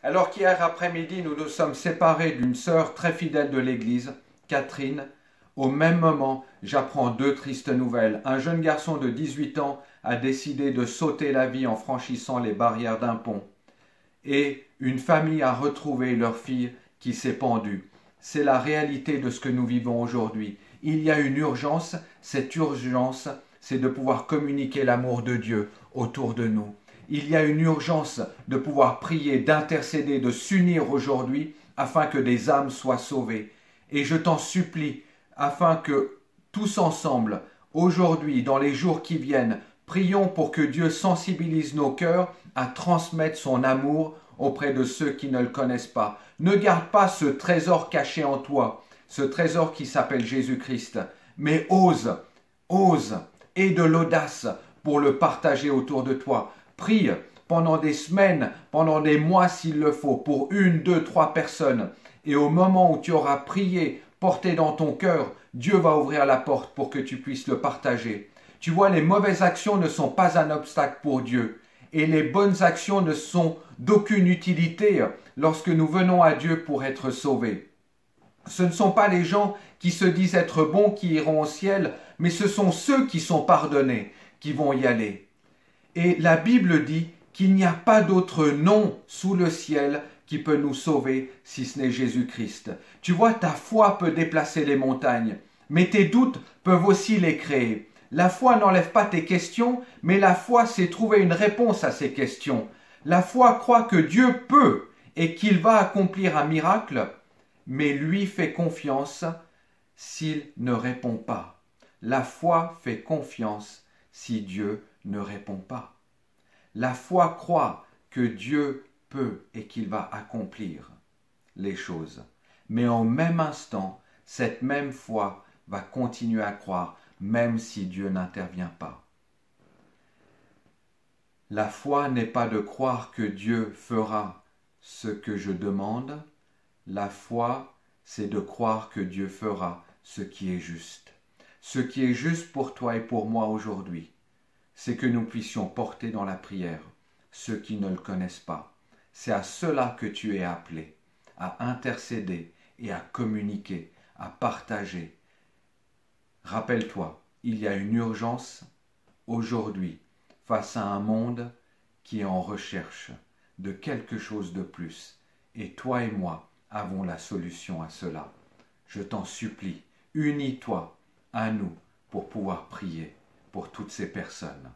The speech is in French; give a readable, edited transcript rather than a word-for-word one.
Alors qu'hier après-midi, nous nous sommes séparés d'une sœur très fidèle de l'Église, Catherine, au même moment, j'apprends deux tristes nouvelles. Un jeune garçon de 18 ans a décidé de sauter la vie en franchissant les barrières d'un pont. Et une famille a retrouvé leur fille qui s'est pendue. C'est la réalité de ce que nous vivons aujourd'hui. Il y a une urgence, cette urgence, c'est de pouvoir communiquer l'amour de Dieu autour de nous. Il y a une urgence de pouvoir prier, d'intercéder, de s'unir aujourd'hui afin que des âmes soient sauvées. Et je t'en supplie, afin que tous ensemble, aujourd'hui, dans les jours qui viennent, prions pour que Dieu sensibilise nos cœurs à transmettre son amour auprès de ceux qui ne le connaissent pas. Ne garde pas ce trésor caché en toi, ce trésor qui s'appelle Jésus-Christ, mais ose, aie de l'audace pour le partager autour de toi. Prie pendant des semaines, pendant des mois s'il le faut, pour 1, 2, 3 personnes. Et au moment où tu auras prié, porté dans ton cœur, Dieu va ouvrir la porte pour que tu puisses le partager. Tu vois, les mauvaises actions ne sont pas un obstacle pour Dieu. Et les bonnes actions ne sont d'aucune utilité lorsque nous venons à Dieu pour être sauvés. Ce ne sont pas les gens qui se disent être bons qui iront au ciel, mais ce sont ceux qui sont pardonnés qui vont y aller. Et la Bible dit qu'il n'y a pas d'autre nom sous le ciel qui peut nous sauver si ce n'est Jésus-Christ. Tu vois, ta foi peut déplacer les montagnes, mais tes doutes peuvent aussi les créer. La foi n'enlève pas tes questions, mais la foi, c'est trouver une réponse à ces questions. La foi croit que Dieu peut et qu'il va accomplir un miracle, mais lui fait confiance s'il ne répond pas. La foi fait confiance si Dieu ne répond pas. La foi croit que Dieu peut et qu'il va accomplir les choses. Mais en même instant, cette même foi va continuer à croire même si Dieu n'intervient pas. La foi n'est pas de croire que Dieu fera ce que je demande. La foi, c'est de croire que Dieu fera ce qui est juste. Ce qui est juste pour toi et pour moi aujourd'hui, c'est que nous puissions porter dans la prière ceux qui ne le connaissent pas. C'est à cela que tu es appelé, à intercéder et à communiquer, à partager. Rappelle-toi, il y a une urgence aujourd'hui face à un monde qui est en recherche de quelque chose de plus. Et toi et moi avons la solution à cela. Je t'en supplie, unis-toi à nous pour pouvoir prier pour toutes ces personnes.